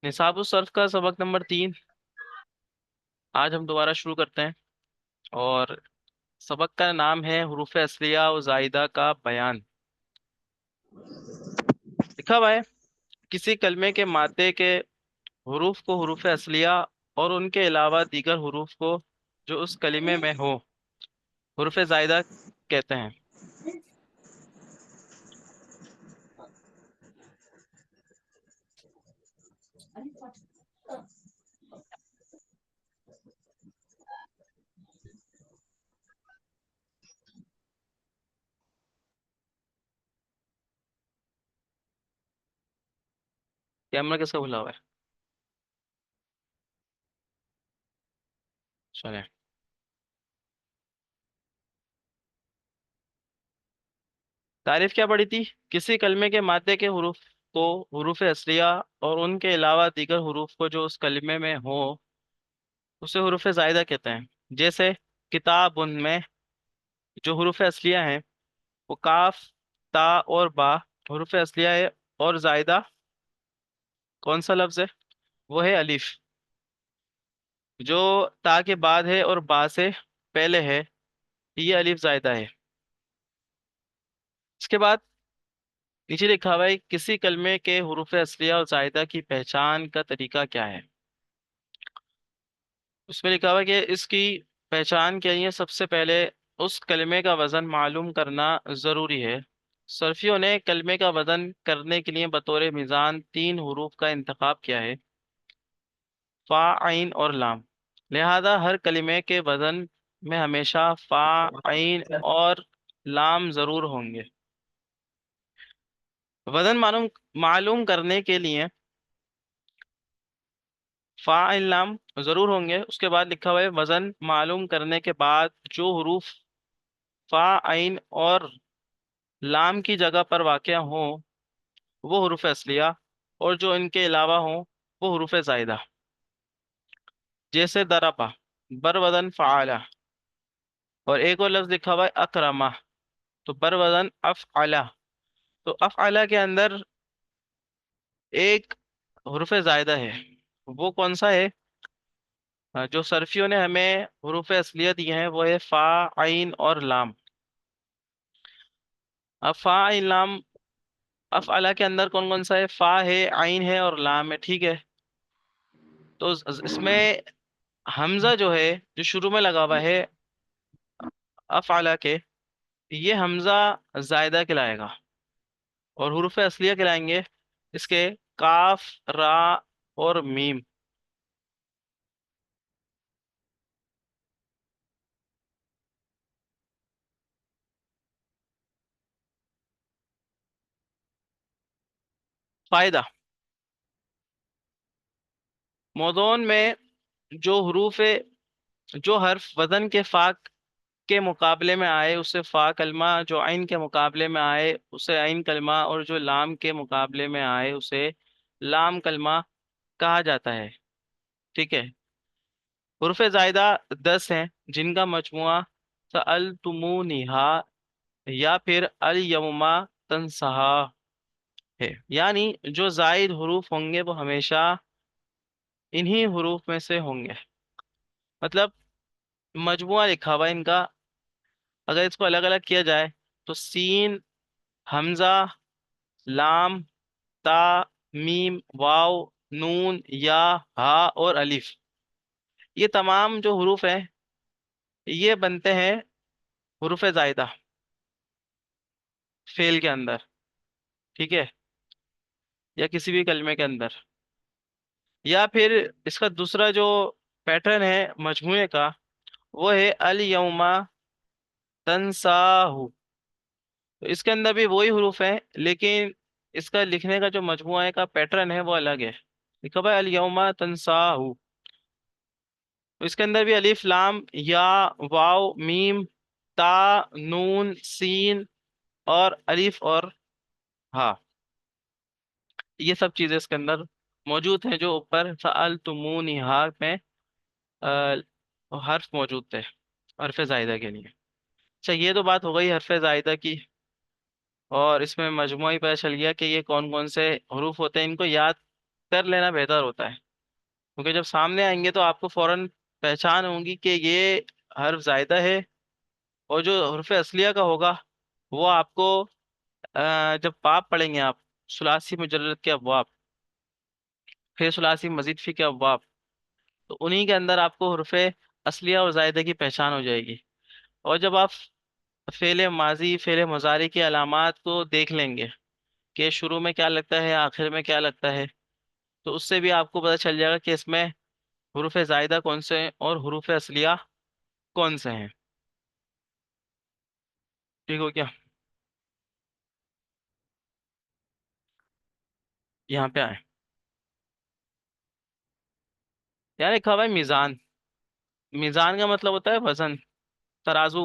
निसाबुस Surf का सबक number 3। आज हम दोबारा शुरू करते हैं। और सबक का नाम है हुरूफ असलिया और जायदा का बयान। लिखा हुआ है, किसी कलमे के मादे के हुरूफ को हुरूफ असलिया और उनके अलावा दीगर हुरूफ को जो उस कलिमे में हो हुरूफ जायदा कहते हैं। कैमरा किसका खुला हुआ है? चले। तारीफ क्या पड़ी थी? किसी कलमे के मादे के हुरूफ को हुरूफ असलिया और उनके अलावा दीगर हुरूफ को जो उस कलिमे में हो उसे हुरूफ जायदा कहते हैं। जैसे किताब उनमें जो हुरूफ असलिया हैं वो काफ, ता और बा हुरूफ असलिया है। और जायदा कौन सा लफ्ज है? वो है अलिफ, जो ता के बाद है और बा से पहले है। ये अलिफ जायदा है। इसके बाद नीचे लिखा हुआ है, किसी कलमे के हुरूफ असलिया और जायदा की पहचान का तरीका क्या है। उसमें लिखा हुआ है कि इसकी पहचान के लिए सबसे पहले उस कलमे का वजन मालूम करना जरूरी है। सर्फियों ने कलमे का वजन करने के लिए बतौर मीज़ान 3 हरूफ का इंतखाब किया है, फा, आइन और लाम। लिहाजा हर कलिमे के वजन में हमेशा फा, आइन और लाम जरूर होंगे। वजन मालूम मालूम करने के लिए फा, आइन, लाम जरूर होंगे। उसके बाद लिखा हुआ है, वजन मालूम करने के बाद जो हरूफ फा, आइन और लाम की जगह पर वाक़या हो वो हरूफ असलिया, और जो इनके अलावा हो वो हरूफ ज़ायदा। जैसे दरबा बर वजन फ़ाला, और एक और लफ्ज लिखा हुआ है अकरमा, तो बर वजन अफ़अला। तो अफ़अला के अंदर एक हुरूफ ज़ायदा है। वो कौन सा है? जो सर्फियों ने हमें हुरूफ असलियत दिए हैं वो है फ़ा, आइन और लाम। अब फ़ा, आइन, लाम अफ़अला के अंदर कौन कौन सा है? फ़ा है, आइन है और लाम है। ठीक है। तो इसमें हमजा जो है, जो शुरू में लगा हुआ है अफ़अला के, ये हमजा जायदा कहलाएगा। और हुरूफ असलिया कहलाएंगे इसके काफ, रा और मीम। फायदा, मौज़ून में जो हरूफ जो हर्फ वजन के फा के मुकाबले में आए उसे फा कलमा, जो आइन के मुकाबले में आए उसे आइन कलमा, और जो लाम के मुकाबले में आए उसे लाम कलमा कहा जाता है। ठीक है। हुरूफ जायदा 10 हैं, जिनका मजमुआ सअलतुमूनिहा या फिर अल यौमा तनसहा है। यानी जो जायद हरूफ होंगे वो हमेशा इन्हीं हरूफ में से होंगे। मतलब मजमुआ लिखा हुआ है इनका, अगर इसको अलग अलग किया जाए तो सीन, हमजा, लाम, ता, मीम, वाव, नून, या, हा और अलिफ, ये तमाम जो हरूफ हैं ये बनते हैं हुरूफ जायदा फेल के अंदर। ठीक है। या किसी भी कलमे के अंदर। या फिर इसका दूसरा जो पैटर्न है मजमुए का, वो है अल यौमा तंसाहु। तो इसके अंदर भी वही हरूफ है, लेकिन इसका लिखने का जो मजमुआ का पैटर्न है वो अलग है। लिखा हुआ है अल यौमा तंसाहु। तो इसके अंदर भी अलिफ, लाम, या, वाव, मीम, ता, नून, सीन और अलिफ और हा, ये सब चीजें इसके अंदर मौजूद हैं जो ऊपर सअल तुमूनी हा में हर्फ मौजूद थे हर्फ जायदा के लिए। अच्छा, ये तो बात हो गई हर्फ जायदा की। और इसमें मजमुआ ही पता चल गया कि ये कौन कौन से हरूफ होते हैं, इनको याद कर लेना बेहतर होता है, क्योंकि जब सामने आएंगे तो आपको फौरन पहचान होगी कि ये हर्फ जायदा है। और जो हर्फ असलिया का होगा वो आपको जब बाप पढ़ेंगे आप, सुलासी मुजर्रद के अबवाब, फिर सुलासी मजीद फी के अबवाब, तो उन्हीं के अंदर आपको हर्फ असलिया और जायदा की पहचान हो जाएगी। और जब आप फेले माजी फेले मुजारी की अलामात को देख लेंगे कि शुरू में क्या लगता है आखिर में क्या लगता है, तो उससे भी आपको पता चल जाएगा कि इसमें हुरूफ जायदा कौन से हैं और हुरूफ असलिया कौन से हैं। ठीक हो क्या? यहाँ पे आए। यार लिखा हुआ है मीज़ान। मीज़ान का मतलब होता है वजन, तराजू।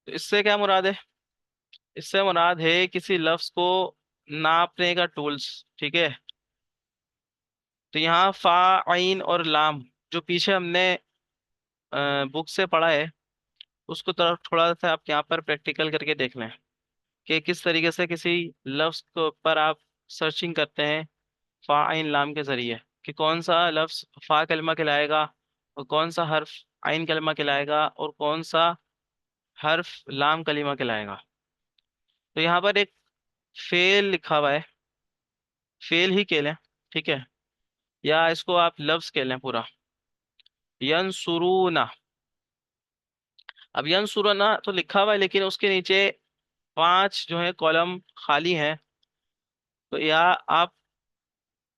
तो इससे क्या मुराद है? इससे मुराद है किसी लफ्ज को नापने का टूल्स। ठीक है। तो यहाँ फा, आइन और लाम जो पीछे हमने बुक से पढ़ा है, उसको तरफ थोड़ा सा आप यहाँ पर प्रैक्टिकल करके देख लें कि किस तरीके से किसी लफ्ज को पर आप सर्चिंग करते हैं फा आइन लाम के जरिए, कि कौन सा लफ्ज फा कलमा कहलाएगा और कौन सा हर्फ आइन कलमा कहलाएगा और कौन सा हर्फ लाम कलीमा कहलाएगा। तो यहाँ पर एक फेल लिखा हुआ है, फेल ही कह लें, ठीक है, या इसको आप लफ्ज कह लें पूरा, यंसुरूना। अब यंसुरूना तो लिखा हुआ है लेकिन उसके नीचे 5 जो है कॉलम खाली हैं। तो या आप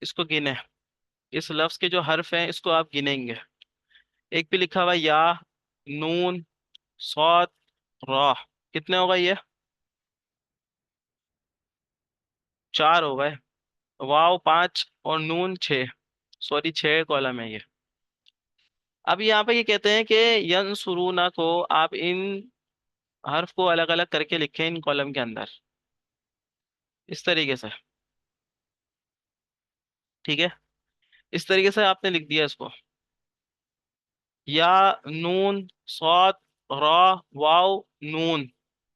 इसको गिने, इस लफ्ज के जो हर्फ हैं इसको आप गिनेंगे। एक पे लिखा हुआ है या, नून, सौत, रॉ। कितने होगा ये? 4 हो गए। वाव 5 और नून 6। सॉरी 6 कॉलम है ये। अब यहाँ पे ये कहते हैं कि यंसुरूना को आप इन हर्फ को अलग अलग करके लिखें इन कॉलम के अंदर, इस तरीके से। ठीक है। इस तरीके से आपने लिख दिया इसको, या, नून, सौत, रॉ, वाव, नून।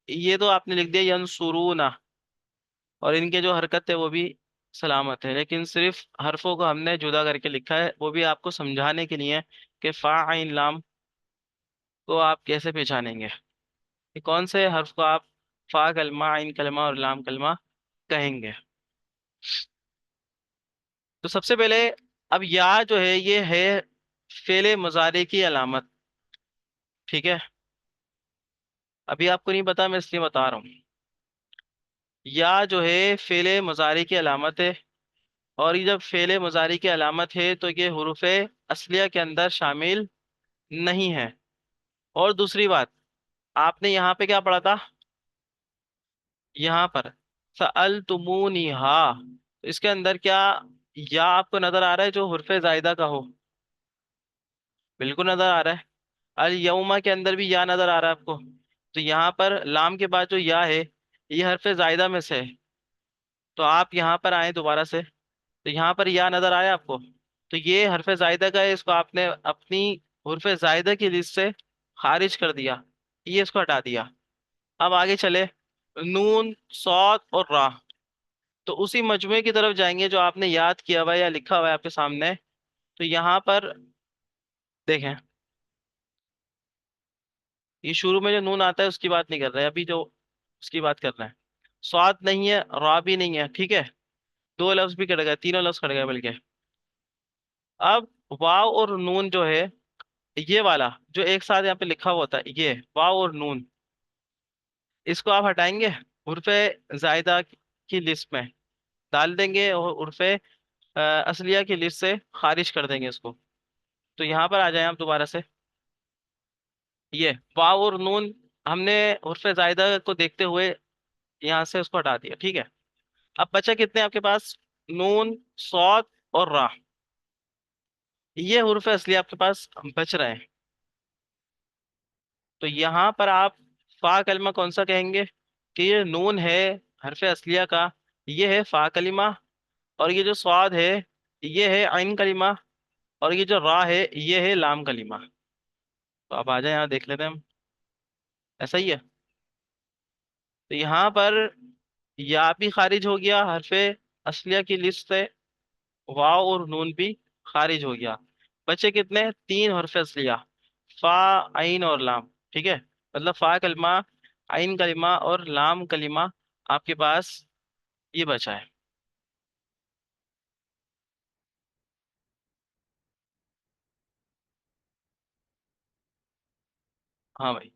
ये तो आपने लिख दिया यंसुरूना, और इनके जो हरकत है वो भी सलामत है, लेकिन सिर्फ हरफों को हमने जुदा करके लिखा है, वो भी आपको समझाने के लिए कि फा आइन लाम को आप कैसे पहचानेंगे, कि कौन से हर्फ को आप फा कलमा, आइन कलमा और लाम कलमा कहेंगे। तो सबसे पहले, अब या जो है ये है फेले मुजारे की अलामत। ठीक है। अभी आपको नहीं पता, मैं इसलिए बता रहा हूँ। या जो है फेले मुजारे की अलामत है, और ये जब फेले मुजारी की अलामत है तो ये हुरूफ असलिया के अंदर शामिल नहीं है। और दूसरी बात, आपने यहाँ पे क्या पढ़ा था? यहाँ पर सअल तुमूनी हा, तो इसके अंदर क्या या आपको नजर आ रहा है जो हुर्फे जायदा का हो? बिल्कुल नजर आ रहा है। अल यौमा के अंदर भी या नजर आ रहा है आपको। तो यहाँ पर लाम के बाद जो या है ये हरफे जायदा में से है। तो आप यहाँ पर आए दोबारा से, तो यहाँ पर या नजर आया आपको, तो ये हरफे जायदा का है, इसको आपने अपनी हरफे जायदा की लिस्ट से खारिज कर दिया, ये इसको हटा दिया। अब आगे चले, नून, सौद और राह। तो उसी मजमुए की तरफ जाएंगे जो आपने याद किया हुआ है या लिखा हुआ है आपके सामने। तो यहाँ पर देखें, ये शुरू में जो नून आता है उसकी बात नहीं कर रहे हैं अभी, जो उसकी बात कर रहे हैं। स्वाद नहीं है, रा भी नहीं है, ठीक है। दो लफ्ज भी कट गए, तीनों लफ्ज कट गए बल्कि। अब वाव और नून जो है, ये वाला जो एक साथ यहाँ पे लिखा हुआ था, ये वाव और नून, इसको आप हटाएंगे, उर्फे जायदा की लिस्ट में डाल देंगे और उर्फे असलिया की लिस्ट से खारिज कर देंगे इसको। तो यहाँ पर आ जाए आप दोबारा से, ये वाव और नून हमने उर्फे जायदा को देखते हुए यहाँ से उसको हटा दिया, ठीक है। अब बचा कितने आपके पास? नून, सौद और रा। ये हुर्फ असली आपके पास बच रहे हैं। तो यहाँ पर आप फा कलमा कौन सा कहेंगे? कि ये नून है हरफ असलिया का, ये है फा कलिमा, और ये जो स्वाद है ये है आइन कलिमा, और ये जो रा है ये है लाम कलिमा। तो आप आ जाए यहाँ देख लेते हैं हम। ऐसा ही है। तो यहाँ पर या भी खारिज हो गया, हरफे असलिया की लिस्ट से। वाव और नून भी खारिज हो गया। बचे कितने? तीन हरफे असलिया। फा, आइन और लाम। ठीक है, मतलब फा कलमा, आइन कलिमा और लाम कलिमा आपके पास ये बचा है। हाँ भाई।